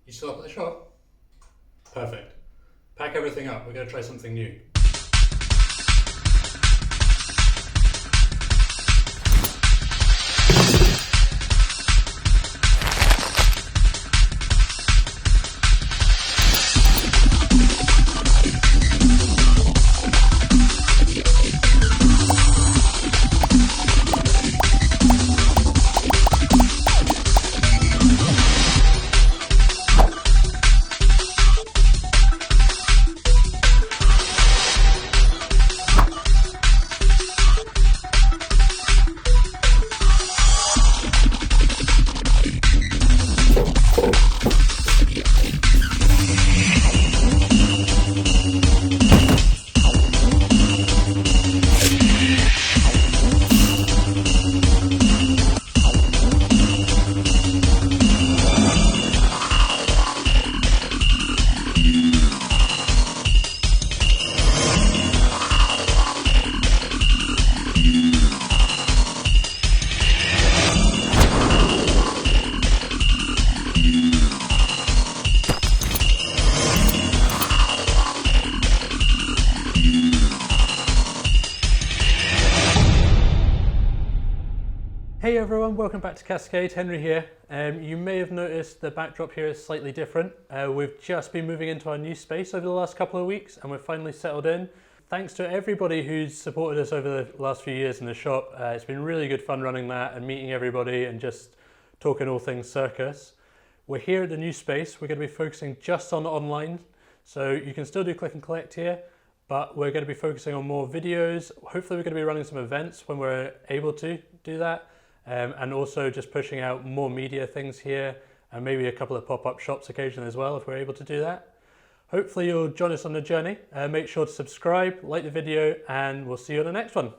You still up at the shop? Perfect. Pack everything up, we're going to try something new. Hey everyone, welcome back to Cascade. Henry here. You may have noticed the backdrop here is slightly different. We've just been moving into our new space over the last couple of weeks and we're finally settled in. Thanks to everybody who's supported us over the last few years in the shop. It's been really good fun running that and meeting everybody and just talking all things circus. We're here at the new space. We're going to be focusing just on online. So you can still do click and collect here, but we're going to be focusing on more videos. Hopefully we're going to be running some events when we're able to do that. And also just pushing out more media things here and maybe a couple of pop-up shops occasionally as well if we're able to do that. Hopefully you'll join us on the journey. Make sure to subscribe, like the video, and we'll see you on the next one.